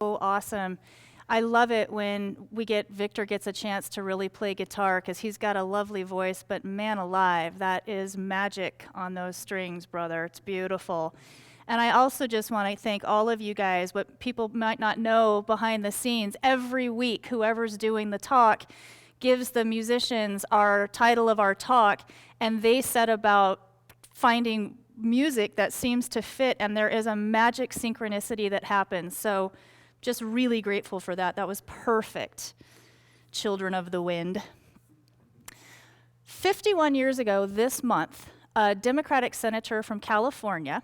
So awesome. I love it when Victor gets a chance to really play guitar because he's got a lovely voice, but man alive, that is magic on those strings, brother. It's beautiful. And I also just want to thank all of you guys. What people might not know behind the scenes, every week, whoever's doing the talk gives the musicians our title of our talk, and they set about finding music that seems to fit, and there is a magic synchronicity that happens. So just really grateful for that. That was perfect. Children of the Wind. 51 years ago this month, a Democratic senator from California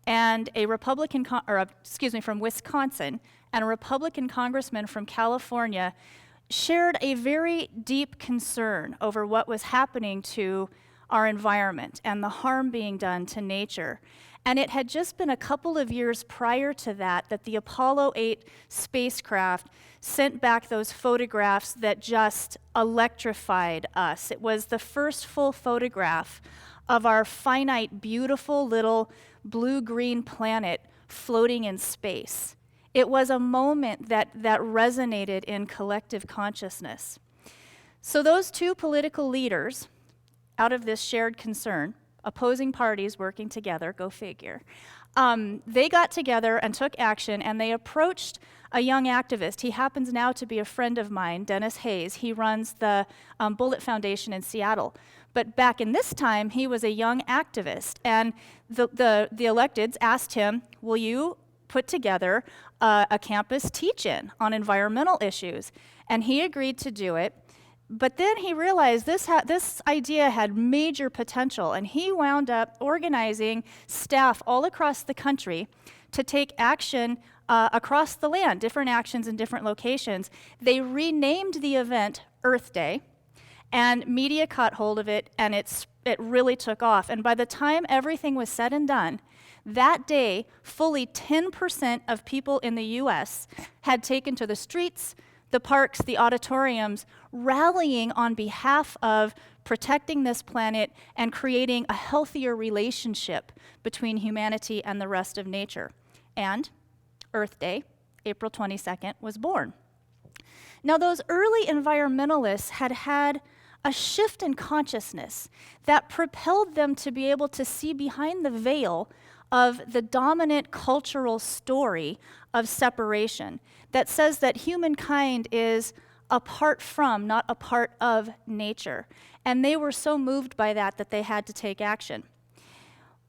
and a Republican, from Wisconsin, and a Republican congressman from California shared a very deep concern over what was happening to our environment and the harm being done to nature. And it had just been a couple of years prior to that the Apollo 8 spacecraft sent back those photographs that just electrified us. It was the first full photograph of our finite, beautiful little blue-green planet floating in space. It was a moment that resonated in collective consciousness. So those two political leaders, out of this shared concern, opposing parties working together, go figure, they got together and took action, and they approached a young activist. He happens now to be a friend of mine, Dennis Hayes. He runs the Bullet Foundation in Seattle. But back in this time, he was a young activist, and the electeds asked him, will you put together a campus teach-in on environmental issues? And he agreed to do it. But then he realized this idea had major potential, and he wound up organizing staff all across the country to take action across the land, different actions in different locations. They renamed the event Earth Day, and media caught hold of it, and it really took off. And by the time everything was said and done, that day, fully 10% of people in the US had taken to the streets, the parks, the auditoriums, rallying on behalf of protecting this planet and creating a healthier relationship between humanity and the rest of nature. And Earth Day, April 22nd, was born. Now, those early environmentalists had a shift in consciousness that propelled them to be able to see behind the veil of the dominant cultural story of separation that says that humankind is apart from, not a part of, nature. And they were so moved by that they had to take action.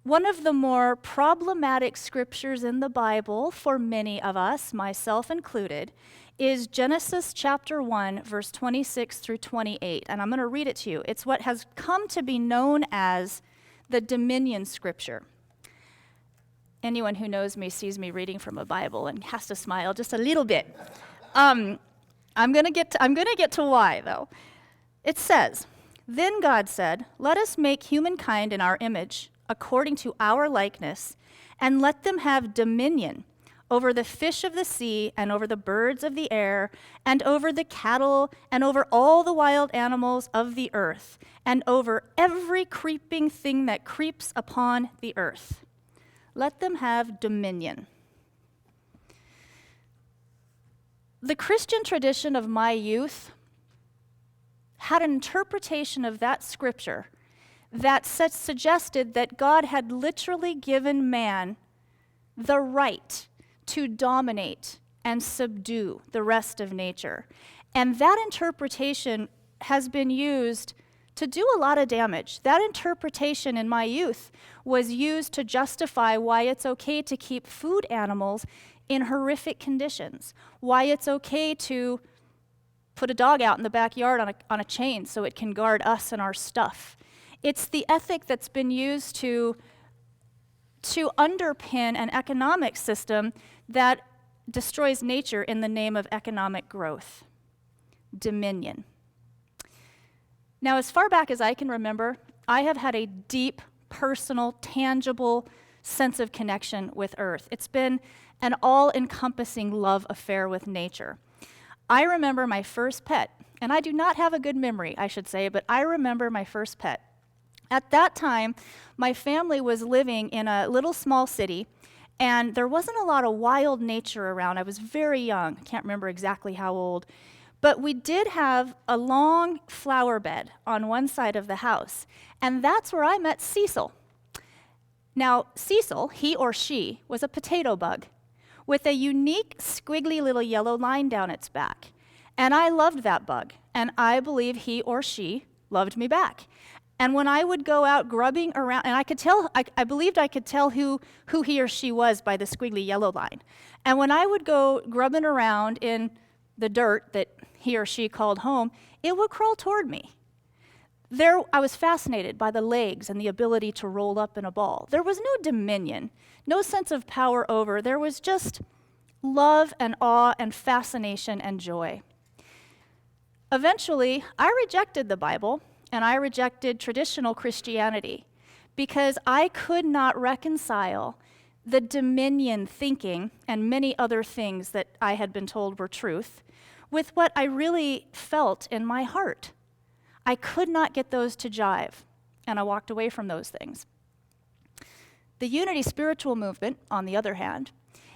One of the more problematic scriptures in the Bible for many of us, myself included, is Genesis chapter 1, verse 26 through 28. And I'm going to read it to you. It's what has come to be known as the dominion scripture. Anyone who knows me sees me reading from a Bible and has to smile just a little bit. I'm going to get to why, though. It says, "Then God said, 'Let us make humankind in our image, according to our likeness, and let them have dominion over the fish of the sea, and over the birds of the air, and over the cattle, and over all the wild animals of the earth, and over every creeping thing that creeps upon the earth. Let them have dominion.'" The Christian tradition of my youth had an interpretation of that scripture that suggested that God had literally given man the right to dominate and subdue the rest of nature. And that interpretation has been used to do a lot of damage. That interpretation in my youth was used to justify why it's okay to keep food animals in horrific conditions, why it's okay to put a dog out in the backyard on a chain so it can guard us and our stuff. It's the ethic that's been used to underpin an economic system that destroys nature in the name of economic growth. Dominion. Now, as far back as I can remember, I have had a deep, personal, tangible sense of connection with Earth. It's been an all-encompassing love affair with nature. I remember my first pet, and I do not have a good memory, I should say, but I remember my first pet. At that time, my family was living in a little small city, And there wasn't a lot of wild nature around. I was very young. I can't remember exactly how old. But we did have a long flower bed on one side of the house. And that's where I met Cecil. Now, Cecil, he or she, was a potato bug with a unique squiggly little yellow line down its back. And I loved that bug, and I believe he or she loved me back. And when I would go out grubbing around, and I believed I could tell who he or she was by the squiggly yellow line. And when I would go grubbing around in the dirt that he or she called home, it would crawl toward me. I was fascinated by the legs and the ability to roll up in a ball. There was no dominion, no sense of power over. There was just love and awe and fascination and joy. Eventually, I rejected the Bible and I rejected traditional Christianity because I could not reconcile the dominion thinking and many other things that I had been told were truth with what I really felt in my heart. I could not get those to jive, and I walked away from those things. The Unity Spiritual Movement, on the other hand,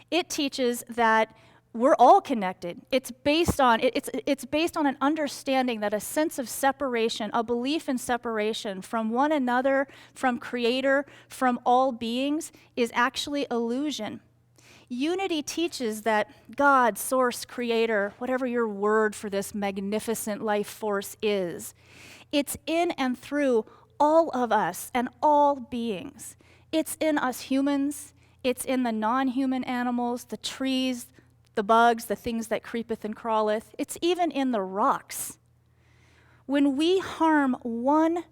it teaches that we're all connected. It's based on an understanding that a sense of separation, a belief in separation from one another, from Creator, from all beings, is actually illusion. Unity teaches that God, Source, Creator, whatever your word for this magnificent life force is, it's in and through all of us and all beings. It's in us humans, it's in the non-human animals, the trees, the bugs, the things that creepeth and crawleth. It's even in the rocks. When we harm one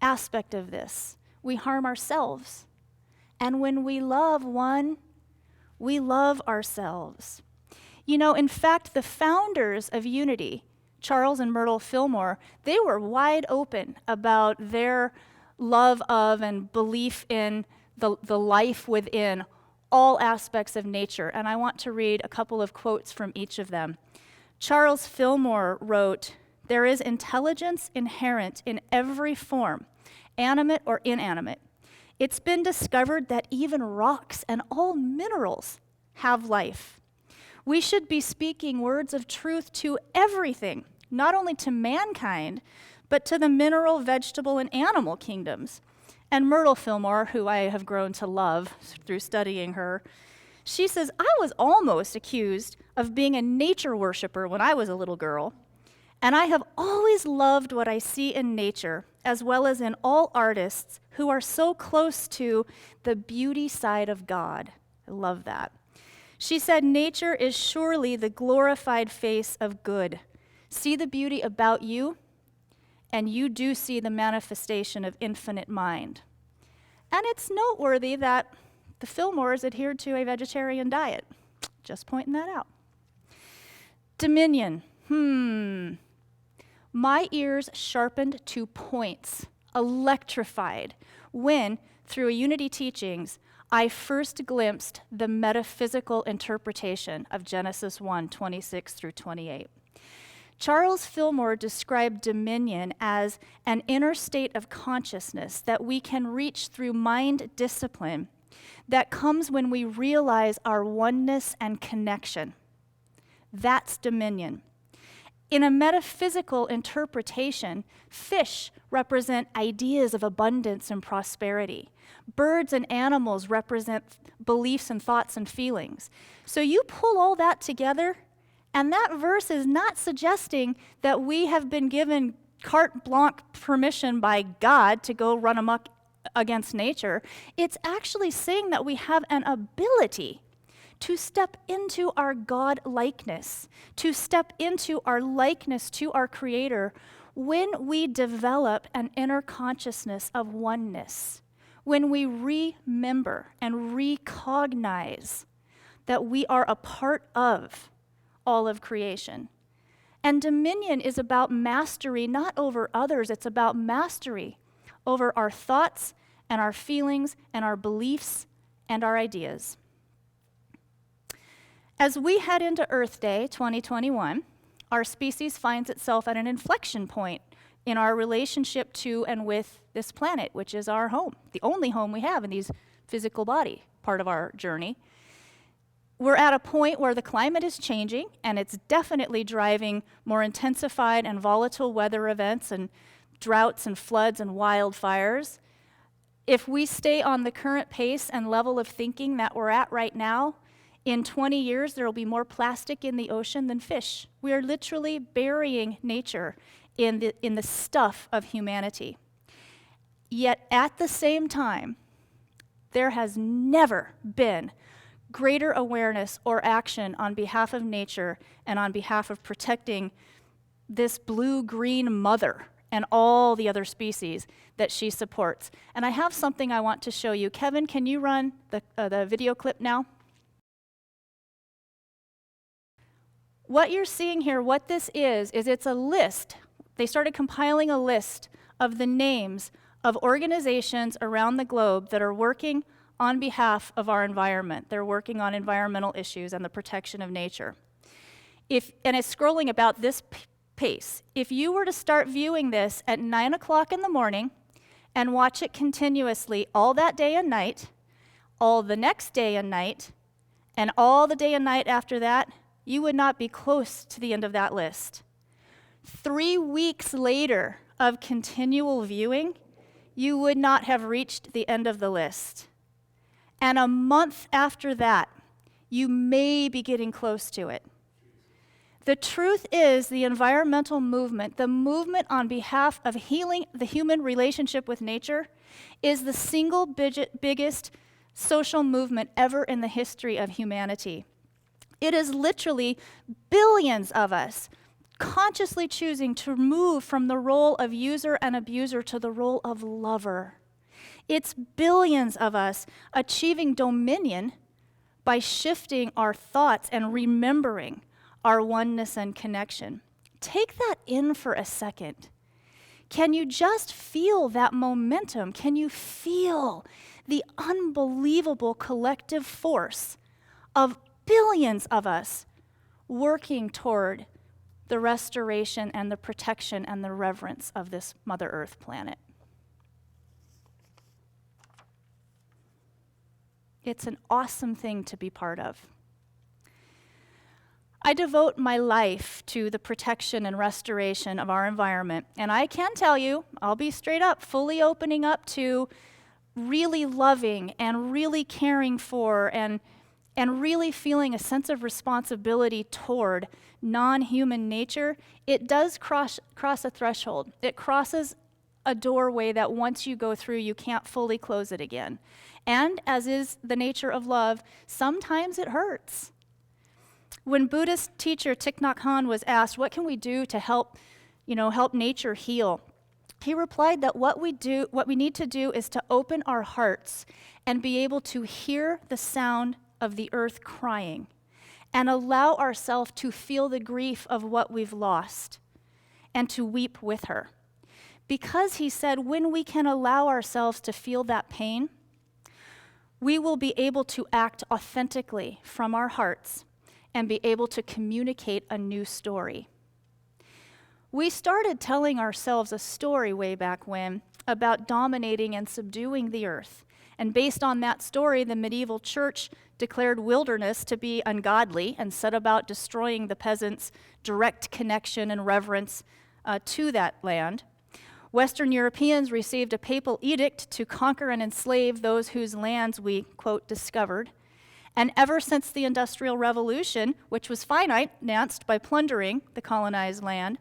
aspect of this, we harm ourselves. And when we love one, we love ourselves. You know, in fact, the founders of Unity, Charles and Myrtle Fillmore, they were wide open about their love of and belief in the life within all aspects of nature. And I want to read a couple of quotes from each of them. Charles Fillmore wrote, "There is intelligence inherent in every form, animate or inanimate. It's been discovered that even rocks and all minerals have life. We should be speaking words of truth to everything, not only to mankind, but to the mineral, vegetable, and animal kingdoms." And Myrtle Fillmore, who I have grown to love through studying her, she says, "I was almost accused of being a nature worshiper when I was a little girl, and I have always loved what I see in nature, as well as in all artists who are so close to the beauty side of God." I love that. She said, "Nature is surely the glorified face of good. See the beauty about you, and you do see the manifestation of infinite mind." And it's noteworthy that the Fillmores adhered to a vegetarian diet. Just pointing that out. Dominion. My ears sharpened to points, electrified, when, through Unity teachings, I first glimpsed the metaphysical interpretation of Genesis 1:26 through 28. Charles Fillmore described dominion as an inner state of consciousness that we can reach through mind discipline that comes when we realize our oneness and connection. That's dominion. In a metaphysical interpretation, fish represent ideas of abundance and prosperity. Birds and animals represent beliefs and thoughts and feelings. So you pull all that together, and that verse is not suggesting that we have been given carte blanche permission by God to go run amok against nature. It's actually saying that we have an ability to step into our God-likeness, to step into our likeness to our Creator when we develop an inner consciousness of oneness, when we remember and recognize that we are a part of all of creation. And dominion is about mastery, not over others. It's about mastery over our thoughts and our feelings and our beliefs and our ideas. As we head into Earth Day 2021, our species finds itself at an inflection point in our relationship to and with this planet, which is our home, the only home we have in these physical body, part of our journey. We're at a point where the climate is changing, and it's definitely driving more intensified and volatile weather events and droughts and floods and wildfires. If we stay on the current pace and level of thinking that we're at right now, in 20 years, there will be more plastic in the ocean than fish. We are literally burying nature in the stuff of humanity. Yet at the same time, there has never been greater awareness or action on behalf of nature and on behalf of protecting this blue-green mother and all the other species that she supports. And I have something I want to show you. Kevin, can you run the video clip now? What you're seeing here, what this is it's a list. They started compiling a list of the names of organizations around the globe that are working on behalf of our environment. They're working on environmental issues and the protection of nature. And it's scrolling about this pace. If you were to start viewing this at 9 o'clock in the morning and watch it continuously all that day and night, all the next day and night, and all the day and night after that, you would not be close to the end of that list. 3 weeks later of continual viewing, you would not have reached the end of the list. And a month after that, you may be getting close to it. The truth is, the environmental movement, the movement on behalf of healing the human relationship with nature, is the single biggest social movement ever in the history of humanity. It is literally billions of us consciously choosing to move from the role of user and abuser to the role of lover. It's billions of us achieving dominion by shifting our thoughts and remembering our oneness and connection. Take that in for a second. Can you just feel that momentum? Can you feel the unbelievable collective force of billions of us working toward the restoration and the protection and the reverence of this Mother Earth planet? It's an awesome thing to be part of. I devote my life to the protection and restoration of our environment, and I can tell you, I'll be straight up, fully opening up to really loving and really caring for and really feeling a sense of responsibility toward non-human nature. It does cross a threshold. It crosses a doorway that once you go through, you can't fully close it again. And as is the nature of love, sometimes it hurts. When Buddhist teacher Thich Nhat Hanh was asked, what can we do to help nature heal? He replied that what we need to do is to open our hearts and be able to hear the sound of the earth crying and allow ourselves to feel the grief of what we've lost and to weep with her. Because he said, when we can allow ourselves to feel that pain, we will be able to act authentically from our hearts and be able to communicate a new story. We started telling ourselves a story way back when about dominating and subduing the earth. And based on that story, the medieval church declared wilderness to be ungodly and set about destroying the peasants' direct connection and reverence to that land. Western Europeans received a papal edict to conquer and enslave those whose lands we, quote, discovered. And ever since the Industrial Revolution, which was financed by plundering the colonized land,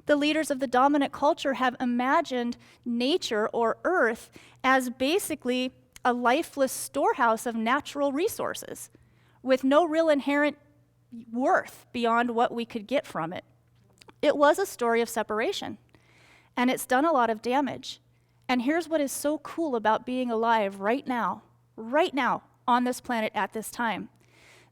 the leaders of the dominant culture have imagined nature or earth as basically a lifeless storehouse of natural resources with no real inherent worth beyond what we could get from it. It was a story of separation, and it's done a lot of damage. And here's what is so cool about being alive right now on this planet at this time.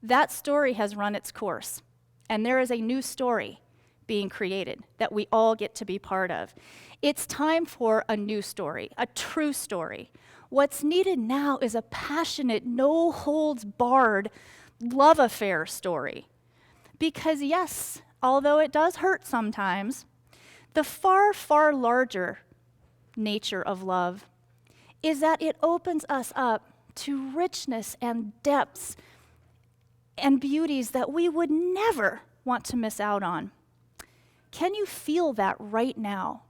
That story has run its course, and there is a new story being created that we all get to be part of. It's time for a new story, a true story. What's needed now is a passionate, no-holds-barred love affair story. Because yes, although it does hurt sometimes, the far, far larger nature of love is that it opens us up to richness and depths and beauties that we would never want to miss out on. Can you feel that right now?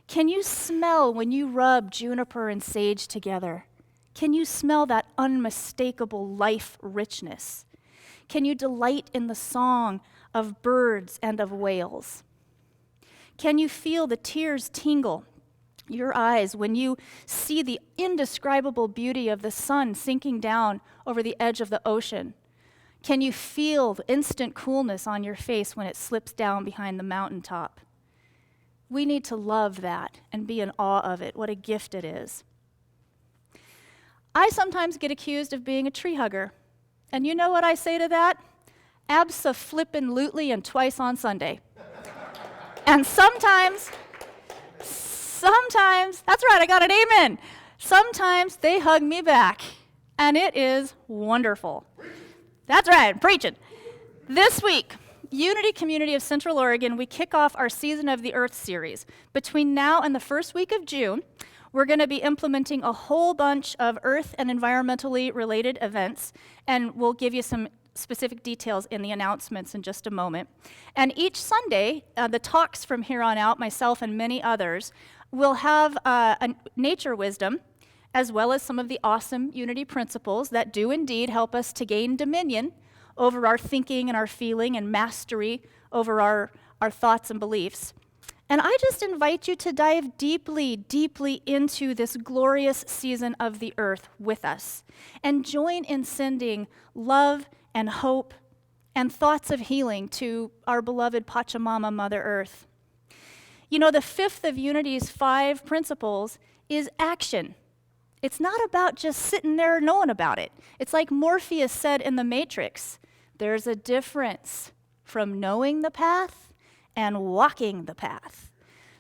Can you smell when you rub juniper and sage together? Can you smell that unmistakable life richness? Can you delight in the song of birds and of whales? Can you feel the tears tingle your eyes when you see the indescribable beauty of the sun sinking down over the edge of the ocean? Can you feel the instant coolness on your face when it slips down behind the mountaintop? We need to love that and be in awe of it. What a gift it is. I sometimes get accused of being a tree hugger. And you know what I say to that? Abso-flippin-lutely and twice on Sunday. And sometimes, that's right, I got an amen. Sometimes they hug me back, and it is wonderful. That's right, I'm preaching. This week, Unity Community of Central Oregon, we kick off our Season of the Earth series. Between now and the first week of June, we're going to be implementing a whole bunch of earth and environmentally related events, and we'll give you some specific details in the announcements in just a moment. And each Sunday, the talks from here on out, myself and many others, will have a nature wisdom, as well as some of the awesome Unity principles that do indeed help us to gain dominion over our thinking and our feeling and mastery over our thoughts and beliefs. And I just invite you to dive deeply, deeply into this glorious season of the earth with us and join in sending love and hope and thoughts of healing to our beloved Pachamama, Mother Earth. You know, the fifth of Unity's 5 principles is action. It's not about just sitting there knowing about it. It's like Morpheus said in The Matrix, there's a difference from knowing the path and walking the path.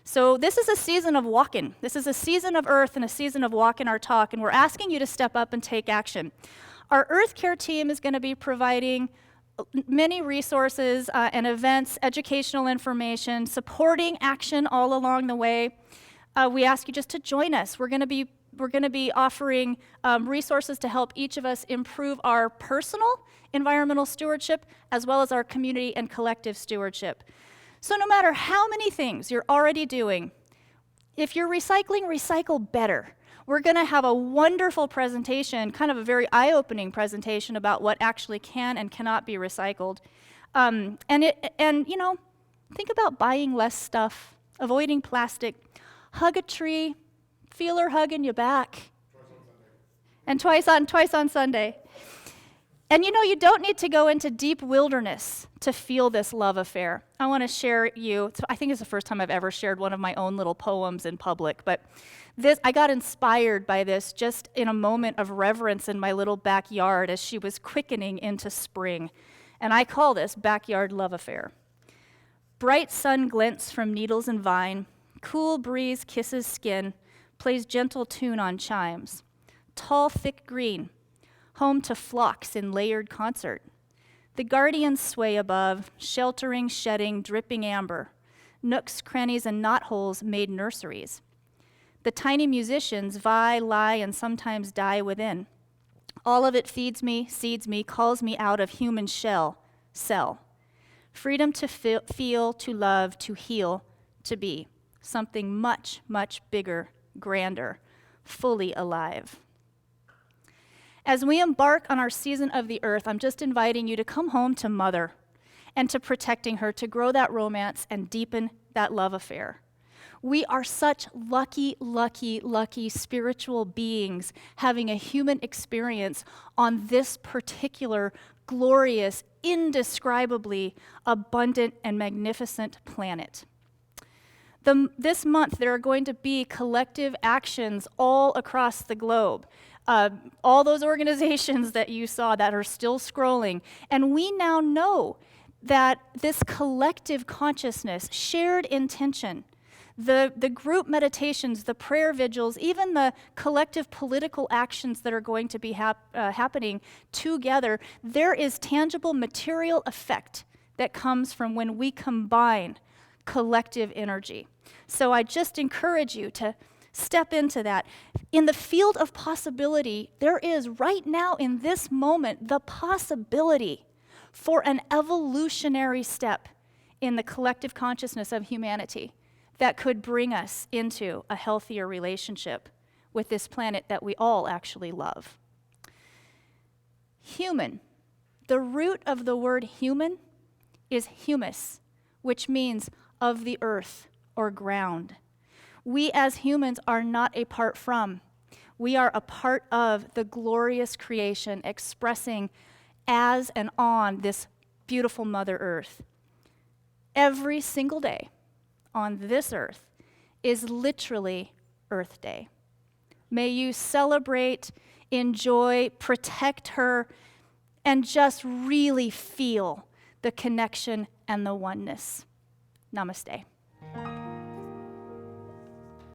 So this is a season of walking. This is a season of earth and a season of walking our talk, and we're asking you to step up and take action. Our Earth Care team is going to be providing many resources and events, educational information, supporting action all along the way. We ask you just to join us. We're going to be offering resources to help each of us improve our personal environmental stewardship as well as our community and collective stewardship. So no matter how many things you're already doing, if you're recycling, recycle better. We're going to have a wonderful presentation, kind of a very eye-opening presentation about what actually can and cannot be recycled. And you know, think about buying less stuff, avoiding plastic, hug a tree, feel her hugging you back. And twice on Sunday. And you know, you don't need to go into deep wilderness to feel this love affair. I want to share I think it's the first time I've ever shared one of my own little poems in public, but I got inspired by this just in a moment of reverence in my little backyard as she was quickening into spring. And I call this Backyard Love Affair. Bright sun glints from needles and vine, cool breeze kisses skin, plays gentle tune on chimes. Tall, thick green, home to flocks in layered concert. The guardians sway above, sheltering, shedding, dripping amber. Nooks, crannies, and knotholes made nurseries. The tiny musicians vie, lie, and sometimes die within. All of it feeds me, seeds me, calls me out of human cell. Freedom to feel, to love, to heal, to be. Something much, much bigger, grander, fully alive. As we embark on our season of the earth, I'm just inviting you to come home to Mother and to protecting her, to grow that romance and deepen that love affair. We are such lucky, lucky, lucky spiritual beings having a human experience on this particular glorious, indescribably abundant and magnificent planet. This month, there are going to be collective actions all across the globe. All those organizations that you saw that are still scrolling. And we now know that this collective consciousness, shared intention, the group meditations, the prayer vigils, even the collective political actions that are going to be happening together, there is tangible material effect that comes from when we combine collective energy. So I just encourage you to Step into that. In the field of possibility, there is right now in this moment the possibility for an evolutionary step in the collective consciousness of humanity that could bring us into a healthier relationship with this planet that we all actually love. Human. The root of the word human is humus, which means of the earth or ground. We as humans are not apart from. We are a part of the glorious creation expressing as and on this beautiful Mother Earth. Every single day on this earth is literally Earth Day. May you celebrate, enjoy, protect her, and just really feel the connection and the oneness. Namaste.